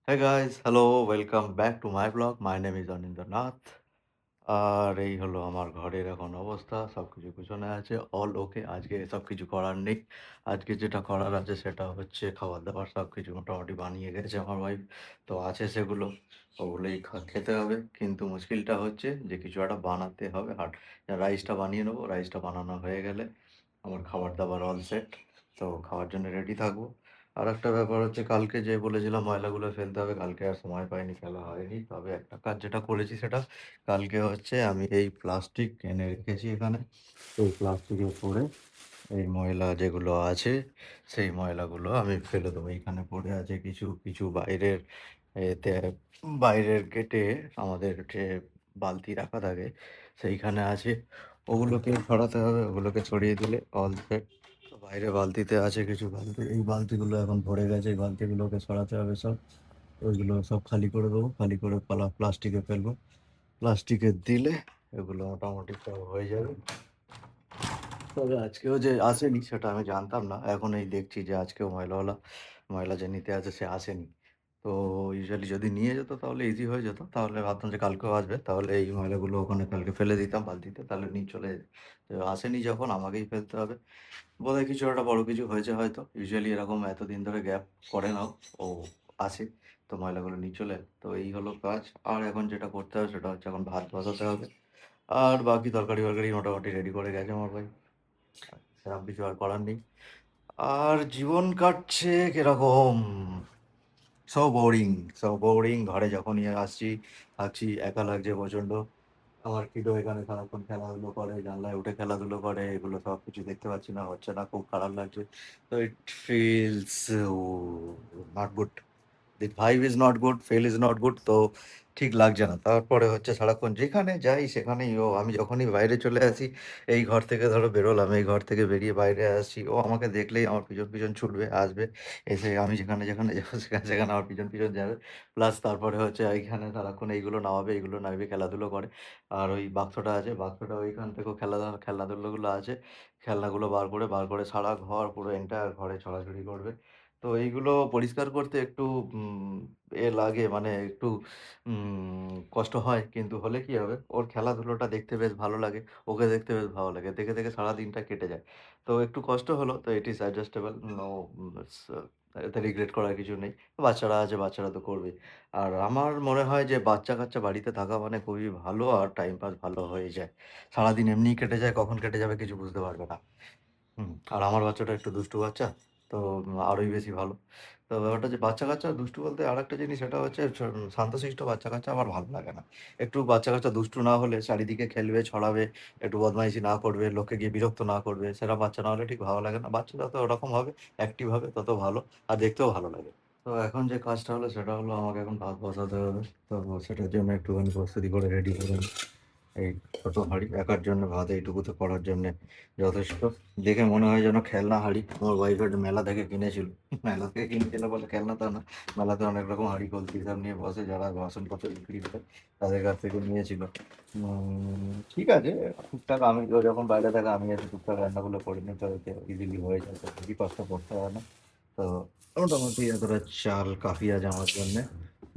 Hey guys, hello, welcome back to my vlog. My name is Anindranath. আর এই হলো আমার ঘরের এখন অবস্থা। সবকিছু গুছানো আছে। অল ওকে। আজকে সবকিছু করার নেই। আজকে যেটা করার আছে সেটা হচ্ছে খাবার-দাবার সবকিছু মোটামুটি বানিয়ে গেছে আমার ওয়াইফ। তো আছে সেগুলো। ওগুলোই খেতে হবে। কিন্তু মুশকিলটা হচ্ছে যে কিছু একটা বানাতে হবে। আর রাইসটা বানিয়ে নেবো। রাইসটা বানানো হয়ে গেলে আমার খাবার-দাবার অল সেট। তো খাওয়ার জন্য রেডি থাকবো। আরেকটা ব্যাপার হচ্ছে কালকে যে বলেছিলাম ময়লাগুলো ফেলতে হবে, কালকে আর সময় পাইনি, ফেলা হয়নি। তবে একটা কাজ যেটা করেছি সেটা কালকে হচ্ছে আমি এই প্লাস্টিক এনে রেখেছি এখানে। এই প্লাস্টিকের উপরে এই ময়লা যেগুলো আছে সেই ময়লাগুলো আমি ফেলে দেবো। এইখানে পড়ে আছে কিছু, কিছু বাইরের এতে বাইরের গেটে আমাদের যে বালতি রাখা থাকে সেইখানে আছে। ওগুলোকে সরাতে হবে, ওগুলোকে ছড়িয়ে দিলে অল সেট। বাইরে বালতিতে আছে কিছু বালতি, এই বালতিগুলো এখন ভরে গেছে, এই বালতিগুলোকে সরাতে হবে সব। ওইগুলো সব খালি করে দেবো, খালি করে প্লাস্টিকে ফেলবো। প্লাস্টিকে দিলে এগুলো মোটামুটি সব হয়ে যাবে। তবে আজকেও যে আসেনি সেটা আমি জানতাম না। এখন এই দেখছি যে আজকেও ময়লা যে নিতে আসে সে আসেনি। তো ইউজুয়ালি যদি নিয়ে যেত তাহলে ইজি হয়ে যেত। তাহলে ভাবতাম যে কালকেও আসবে। তাহলে এই ময়লাগুলো ওখানে কালকে ফেলে দিতাম বালতিতে। তাহলে নিয়ে চলে যেত। তো আসেনি যখন আমাকেই ফেলতে হবে। বোধহয় কিছু একটা বড় কিছু হয়েছে হয়তো। ইউজুয়ালি এরকম এতদিন ধরে গ্যাপ করে নাও। ও আসে। তো ময়লাগুলো নিয়ে চলে যায়। তো এই হলো কাজ। আর এখন যেটা করতে হবে সেটা হচ্ছে এখন ভাত বসাতে হবে। আর বাকি তরকারি-ফরকারি মোটামুটি রেডি করে গেছে আমার ভাই। সেরকম কিছু আর করার নেই। আর জীবন কাটছে কিরকম? So boring, so boring. ঘরে যখনই আসছি, থাকছি, একা লাগছে প্রচণ্ড। আমার কিডো এখানে সারাক্ষণ খেলাধুলো করে, জানলায় উঠে খেলাধুলো করে। এগুলো সবকিছু দেখতে পাচ্ছি না, হচ্ছে না। খুব খারাপ লাগছে। তো it feels not good. The vibe is not good, feel is not good. তো ঠিক লাগছে না। তারপরে হচ্ছে সারাক্ষণ যেখানে যাই সেখানেই ও। আমি যখনই বাইরে চলে আসি, এই ঘর থেকে ধরো বেরোলাম, এই ঘর থেকে বেরিয়ে বাইরে আসছি, ও আমাকে দেখলেই আমার পিছন, পিছন ছুটবে, আসবে। এসে আমি যেখানে যাবো সেখানে আমার পিছন, পিছন যাবে। প্লাস তারপরে হচ্ছে এইখানে সারাক্ষণ এইগুলো নামাবে, এইগুলো নামিয়ে খেলাধুলো করে। আর ওই বাক্সটা আছে, বাক্সটা ওইখান থেকেও খেলনাধুলোগুলো আছে। খেলনাগুলো বার করে সারা ঘর পুরো এন্টায়ার ঘরে ছড়াছড়ি করবে। তো এইগুলো পরিষ্কার করতে একটু উম লাগে, মানে একটু কষ্ট হয়। কিন্তু হলে কি হবে? ওর খেলাধুলোটা দেখতে বেশ ভালো লাগে। ওকে দেখতে বেশ ভালো লাগে। দেখে, দেখে সারাদিনটা কেটে যায়। তো একটু কষ্ট হলো। তো ইট ইস অ্যাডজাস্টেবল। নো ইটস এতে রিগ্রেট করার কিছু নেই। বাচ্চারা আছে, বাচ্চারা তো করবেই। আর আমার মনে হয় যে বাচ্চা-কাচ্চা বাড়িতে থাকা মানে খুবই ভালো, আর টাইম পাস ভালো হয়ে যায়। সারাদিন এমনিই কেটে যায়, কখন কেটে যাবে কিছু বুঝতে পারবে না। আর আমার বাচ্চাটা একটু দুষ্টু বাচ্চা। তো আরোই বেশি ভালো। তো ব্যাপারটা যে বাচ্চা-কাচ্চা দুষ্টু বলতে আরেকটা জিনিস, সেটা হচ্ছে শান্তশিষ্ট বাচ্চা-কাচ্চা আমার ভালো লাগে না। একটু বাচ্চা-কাচ্চা দুষ্টু না হলে চারিদিকে খেলবে, ছড়াবে, একটু বদমাইশি না করবে, লোককে গিয়ে বিরক্ত না করবে, সেরকম বাচ্চা না হলে ঠিক ভালো লাগে না। বাচ্চা যত ওরকম হবে, অ্যাক্টিভ হবে তত ভালো। আর দেখতেও ভালো লাগে। তো এখন যে কাজটা হলো সেটা হলো আমাকে এখন ভাত বসাতে হবে। তো সেটার জন্য একটুখানি প্রস্তুতি করে রেডি করে নিই। এই ছোট হাঁড়ি একার জন্য ভাত এইটুকুতে করার জন্যে যথেষ্ট। দেখে মনে হয় যেন খেলনা হাঁড়ি। আমার ওয়াইফ একটা মেলা থেকে কিনেছিল। মেলা থেকে কিনেছিল বলে খেলনা তা না। মেলাতে অনেক রকম হাঁড়ি কলসি সব নিয়ে বসে, যারা বাসনপত্র বিক্রি করে তাদের কাছ থেকে নিয়েছিল। ঠিক আছে, টুকটাক আমি, ও যখন বাইরে থাকে আমি এসে টুকটাক রান্নাগুলো করে নিই, তো এতে ইজিলি হয়ে যায়। তো বেশি কষ্ট করতে হয় না। তো মোটামুটি এতটা চাল কাফি আছে আমার জন্যে।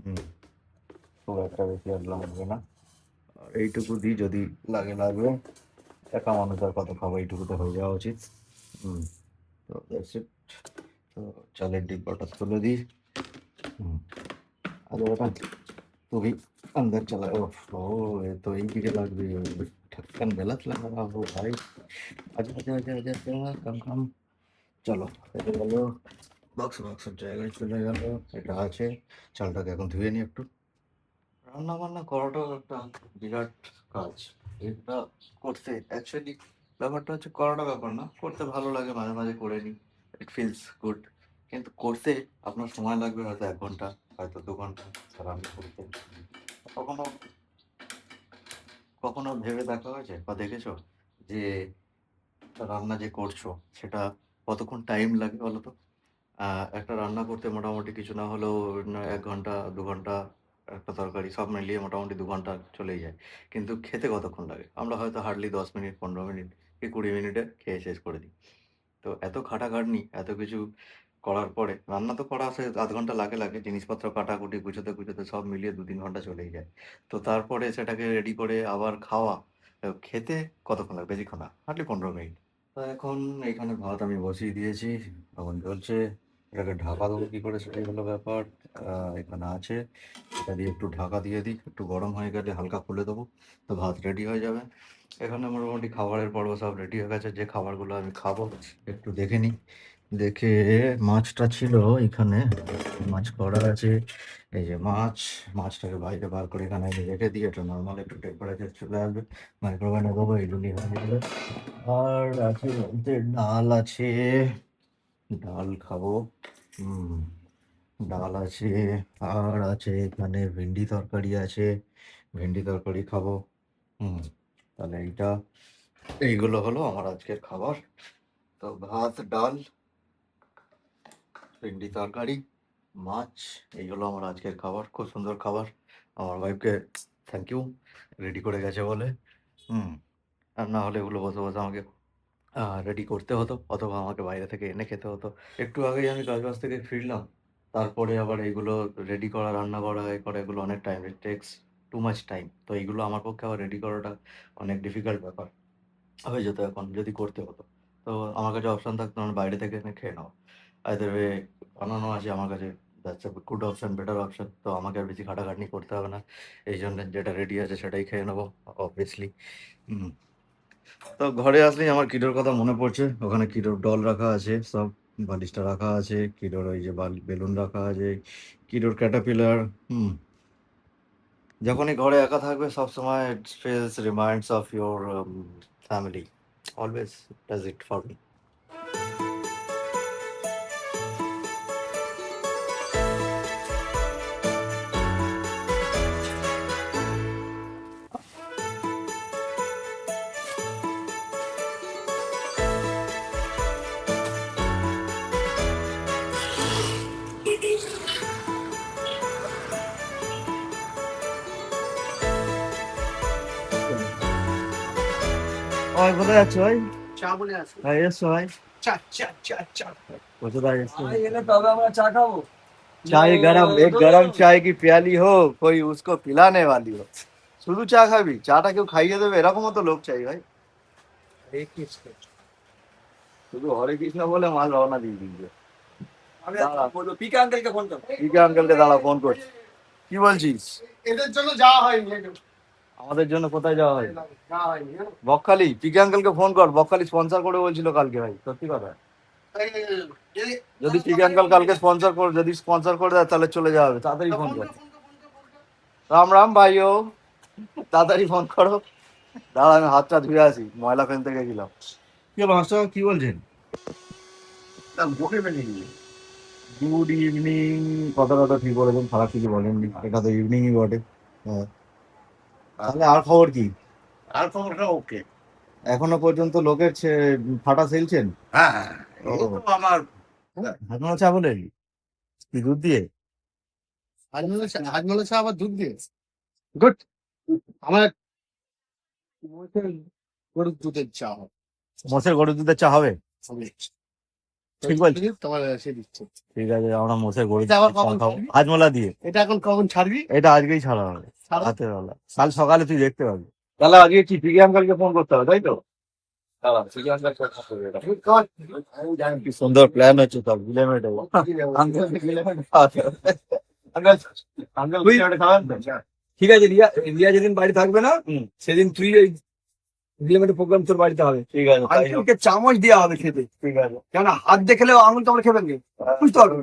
হুম, খুব একটা বেশি আর লাগবে না। আর এইটুকু দিই, যদি লাগবে। একা মানুষ আর কত খাবো, এইটুকুতে হয়ে যাওয়া উচিত। হুম, তো দ্যাটস ইট। তো চালের डिब्बाটা তুলে दिए। अरे बेटा, तू भी अंदर चला। ओहो, ये तो एक ही লাগবে। ঢাক্কান বেলাত লাগা हो भाई। আচ্ছা আচ্ছা আচ্ছা আচ্ছা আচ্ছা, কাম কাম। চলো, এটা গেল। বাক্সের জায়গায় চলে গেল। এটা আছে। চালটাকে এখন ধুয়ে নিই একটু। রান্না বান্না করাটাও একটা বিরাট কাজ। এটা করতে অ্যাকচুয়ালি ব্যাপারটা হচ্ছে করাটা ব্যাপার না, করতে ভালো লাগে, মাঝে মাঝে করে নিই। It feels good. কিন্তু করতে আপনার সময় লাগবে হয়তো ১ ঘন্টা, হয়তো ২ ঘন্টা। আর আমি করতে কখনো কখনো ভেবে দেখা হয়েছে বা দেখেছো যে রান্না যে করছো সেটা কতক্ষণ টাইম লাগে বলো তো? আ একটা রান্না করতে মোটামুটি কিছু না হলেও ১ ঘন্টা, ২ ঘন্টা, একটা তরকারি সব মিলিয়ে মোটামুটি ২ ঘন্টা চলেই যায়। কিন্তু খেতে কতক্ষণ লাগে? আমরা হয়তো হার্ডলি ১০ মিনিট, ১৫ মিনিট কি ২০ মিনিটে খেয়ে শেষ করে দিই। তো এত খাটাখাটনি, এত কিছু করার পরে রান্না তো করা সে ০.৫ ঘন্টা লাগে। জিনিসপত্র কাটাকুটি গুছোতে সব মিলিয়ে ২-৩ ঘন্টা চলেই যায়। তো তারপরে সেটাকে রেডি করে আবার খাওয়া, খেতে কতক্ষণ লাগবে? বেশিক্ষণ না, হার্ডলি ১৫ মিনিট। তো এখন এইখানে ভাত আমি বসিয়ে দিয়েছি। এখন চলছে। এটাকে ঢাকা দেবো কি করে সেটাই হলো ব্যাপার। এখানে আছে। এটা দিয়ে একটু ঢাকা দিয়ে দিই। একটু গরম হয়ে গেলে হালকা খুলে দেবো। তো ভাত রেডি হয়ে যাবে। এখানে মোটামুটি খাবারের পর্ব সব রেডি হয়ে গেছে। যে খাবারগুলো আমি খাবো একটু দেখে নিই। দেখে মাছটা ছিল এখানে। মাছ করা আছে। এই যে মাছ, মাছটাকে বাইরে বার করে এখানে আমি রেখে দিই। এটা নরমাল একটু টেম্পারেচার চলে আসবে। মাইক্রোওভেনে দেবো এগুলি হয়ে যাবে। আর আছে বলতে ডাল আছে। ডাল খাবো। হুম, ডাল আছে। আর আছে এখানে ভেন্ডি তরকারি আছে। ভেন্ডি তরকারি খাবো। হুম, তাহলে এইগুলো হলো আমার আজকের খাবার। তো ভাত, ডাল, ভেন্ডি তরকারি, মাছ, এই হলো আমার আজকের খাবার। খুব সুন্দর খাবার। আমার ওয়াইফকে থ্যাংক ইউ রেডি করে গেছে বলে। হুম, আর না হলে এগুলো বসে আমাকে রেডি করতে হতো অথবা আমাকে বাইরে থেকে এনে খেতে হতো। একটু আগেই আমি কাজবাজ থেকে ফিরলাম। তারপরে আবার এইগুলো রেডি করা, রান্না করা, এ করা এগুলো অনেক টাইম। ইট টেকস টু মাচ টাইম। তো এইগুলো আমার পক্ষে আবার রেডি করাটা অনেক ডিফিকাল্ট ব্যাপার হয়ে যেত এখন যদি করতে হতো। তো আমার কাছে অপশন থাকতো আমি বাইরে থেকে এনে খেয়ে নেওয়া। আইদার ওয়ে বানানো আছে আমার কাছে, that's a good option, better option. তো আমাকে আর বেশি খাটাখাটনি করতে হবে না। এইজন্য যেটা রেডি আছে সেটাই খেয়ে নেবো অবভিয়াসলি। হুম। তো ঘরে আসলেই আমার কিডোর কথা মনে পড়ছে। ওখানে কিডোর ডল রাখা আছে সব। বালিশটা রাখা আছে। কিডোর ওই যে বেলুন রাখা আছে। কিডোর ক্যাটাপিলার। হুম। যখনই ঘরে একা থাকবে সবসময় it feels reminds of your family. Always does it for me. ভাই কোথায় যাচ্ছ ভাই? চা বলে আসো। ভাই এসছো ভাই? চা চা চা চা। কোথায় এসছো? ভাই এলে তবে আমরা চা খাবো। चाय गरम, एक गरम चाय की प्याली हो, कोई उसको पिलाने वाली हो। শুধু চা খাবি? চাটা কেউ খাইয়ে দেবে এরকমও তো লোক চাই ভাই। হরে কৃষ্ণ। শুধু হরে কৃষ্ণ বলে মাল রওনা দিয়ে দিয়েছে। আমি দাঁড়া, বলবো পিকে আঙ্কেলকে ফোন করো। পিকে আঙ্কেলকে দাঁড়া ফোন করছি। কি বলছিস? এদের জন্য যাওয়া হয়নি। আমাদের জন্য কোথায় যাওয়া হয়? যাওয়া হয়নি জানো? বকখালি। পিকে আঙ্কেলকে ফোন কর, বকখালি স্পন্সর করে বলছিল কালকে ভাই, সত্যি কথা। যদি পিকে আঙ্কেল কালকে যদি স্পন্সর করে দেয় তাহলে চলে যাওয়া হবে। তাড়াতাড়ি ফোন কর। রাম রাম ভাইও, তাড়াতাড়ি ফোন করো। দাঁড়া আমি হাতটা ধুয়ে আসি, ময়লা ফেলতে গেছিলাম। কি হলো মাস্টার, কি বলছেন? Good evening. কথাটা ঠিক বলেছেন, খারাপ কিছু বলেননি। এটা তো ইভিনিংই বটে। হ্যাঁ। তাহলে আর খবর কি? আর খবরটা ওকে। এখনো পর্যন্ত লোকের ফাটা সেলছেন? হ্যাঁ হ্যাঁ, ও, এই তো আমার হাজমলা চা বলেন? কি দুধ দিয়ে? হাজমলা চা আবার দুধ দিয়ে। গুড। আমার মোটের গরুর দুধের চা হবে। মোষের গরুর দুধের চা হবে? ঠিক বলছি? তোমার সে দিচ্ছে। ঠিক আছে, আমরা মোষের গরুর এটা আবার দুধের চা কখন খাবো ছাড়বি? হাজমলা দিয়ে। এটা এখন কখন ছাড়বি? এটা আজকেই ছাড়া হবে, ছাড়ো। রাতের বেলা। কাল সকালে তুই দেখতে পাবি। তাহলে আজকে কি পিকে আঙ্কেলকে ফোন করতে হবে, তাই তো? দাঁড়া, পিকে আঙ্কেলকে ফোন করবে এটা। আমি জানি। কি সুন্দর প্ল্যান হচ্ছে, তো গিলে মেটে আঙ্কেল গিলে মেটে খাওয়াতে হবে। আঙ্কেল, আঙ্কেল গিলে মেটে খাওয়ান তো? ঠিক আছে, রিয়া রিয়া যেদিন বাড়ি থাকবে না সেদিন তুই ওই ডিলেমেন্টের প্রোগ্রাম তোর বাড়িতে হবে। ঠিক আছে, তাই হোক। আঙ্কেলকে চামচ দেওয়া হবে খেতে, ঠিক আছে। কেন হাত দিয়ে খেলেও আঙুল কামড়ে খেবেন কি বুঝতে পারবে।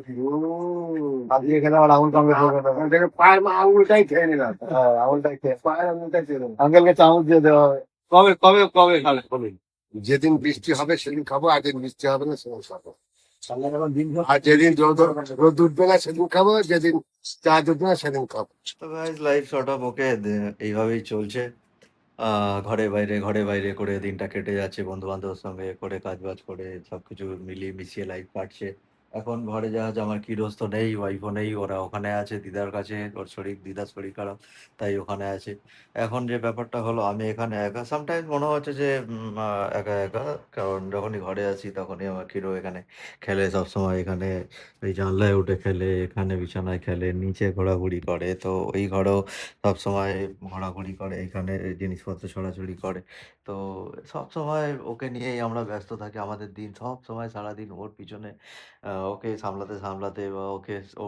আজকে এখানে আমার আঙুল কামড়ে খাবে না। পায়ের আঙুলটাই খেয়ে নিলাম। হ্যাঁ, আঙুলটাই খেয়ে পায়ের আঙুলটাই খেয়ে নিলাম। আঙ্কেলকে চামচ দিয়ে দেওয়া হবে। কবে কবে কবে খাবে বলুন। যেদিন বৃষ্টি হবে সেদিন খাবো, আর যেদিন বৃষ্টি হবে না সেদিন খাবো। সামনে এখন দিন আর যেদিন রোদ উঠবে না সেদিন খাবো, যেদিন চাঁদ উঠবে না সেদিন খাবো। তো গাইস লাইফ শর্ট অফ ওকে এইভাবেই চলছে। ঘরে বাইরে করে দিনটা কেটে যাচ্ছে, বন্ধু বান্ধবের সঙ্গে করে কাজ বাজ করে সবকিছু মিলিয়ে মিশিয়ে লাইফ কাটছে। এখন ঘরে যা আছে আমার কিডস তো নেই, ওয়াইফও নেই। ওরা ওখানে আছে দিদার কাছে। ওর দিদার শরীর খারাপ, তাই ওখানে আছে। এখন যে ব্যাপারটা হলো আমি এখানে একা। সামটাইমস মনে হচ্ছে যে একা, একা। কারণ যখনই ঘরে আছি তখনই আমার কিডো এখানে খেলে সবসময়। এখানে এই জানলায় উঠে খেলে, এখানে বিছানায় খেলে, নিচে ঘোরাঘুরি করে। তো ওই ঘরেও সবসময় ঘোরাঘুরি করে, এখানে জিনিসপত্র ছড়াছড়ি করে। তো সবসময় ওকে নিয়েই আমরা ব্যস্ত থাকি। আমাদের দিন সবসময় সারাদিন ওর পিছনে ওকে সামলাতে, সামলাতে বা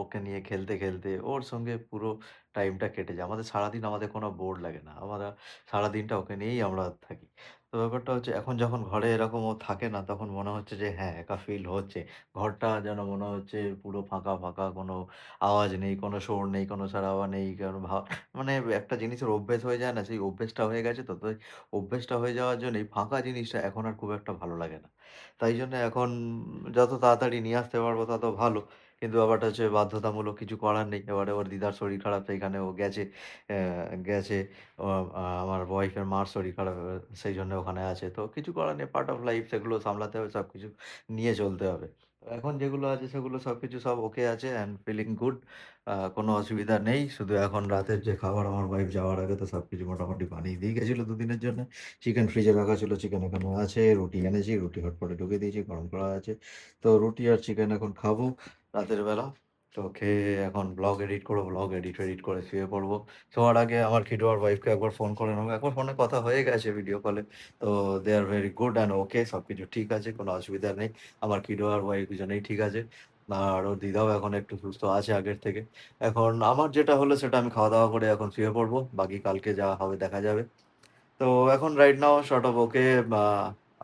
ওকে নিয়ে খেলতে, খেলতে ওর সঙ্গে পুরো টাইমটা কেটে যায়। আমাদের সারাদিন আমাদের কোনো বোর লাগে না। আমরা সারাদিনটা ওকে নিয়েই আমরা থাকি। তো ব্যাপারটা হচ্ছে এখন যখন ঘরে এরকম ও থাকে না তখন মনে হচ্ছে যে হ্যাঁ, একা ফিল হচ্ছে। ঘরটা যেন মনে হচ্ছে পুরো ফাঁকা, ফাঁকা। কোনো আওয়াজ নেই, কোনো শোর নেই, কোনো সাড়াওয়া নেই। কারণ মানে একটা জিনিসের অভ্যেস হয়ে যায় না? সেই অভ্যেসটা হয়ে গেছে তো। তো এই অভ্যেসটা হয়ে যাওয়ার জন্য এই ফাঁকা জিনিসটা এখন আর খুব একটা ভালো লাগে না। তাই জন্য এখন যত তাড়াতাড়ি নিয়ে আসতে পারবো তত ভালো। কিন্তু ব্যাপারটা হচ্ছে বাধ্যতামূলক কিছু করার নেই। এবারে ওর দিদার শরীর খারাপ সেইখানে ও গেছে। গেছে। ও আমার ওয়াইফের মার শরীর খারাপ সেই জন্য ওখানে আছে। তো কিছু করার নেই। পার্ট অফ লাইফ সেগুলো সামলাতে হবে, সবকিছু নিয়ে চলতে হবে। তো এখন যেগুলো আছে সেগুলো সবকিছু সব ওকে আছে অ্যান্ড ফিলিং গুড। কোনো অসুবিধা নেই। শুধু এখন রাতের যে খাবার আমার ওয়াইফ যাওয়ার আগে তো সবকিছু মোটামুটি বানিয়ে দিয়ে গেছিল ২ দিনের জন্য। চিকেন ফ্রিজে রাখা ছিল, চিকেন এখনো আছে। রুটি এনেছি, রুটি হটপটে ঢুকিয়ে দিয়েছি, গরম করা আছে। তো রুটি আর চিকেন এখন খাবো রাতের বেলা। তো খেয়ে এখন ব্লগ এডিট করবো, ব্লগ এডিট করে শুয়ে পড়বো। শোয়ার আগে আমার কিডো আর ওয়াইফকে একবার ফোন করে নেবো। একবার ফোনে কথা হয়ে গেছে ভিডিও কলে। তো they are very good and okay, সবকিছু ঠিক আছে, কোনো অসুবিধা নেই। আমার কিডো আর ওয়াইফ দুজনেই ঠিক আছে। আর ওর দিদাও এখন একটু সুস্থ আছে আগের থেকে। এখন আমার যেটা হলো সেটা আমি খাওয়া-দাওয়া করে এখন শুয়ে পড়বো। বাকি কালকে যা হবে দেখা যাবে। তো এখন right now sort of okay,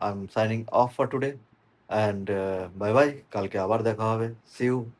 I'm signing off for today and bye bye. কালকে আবার দেখা হবে। See you.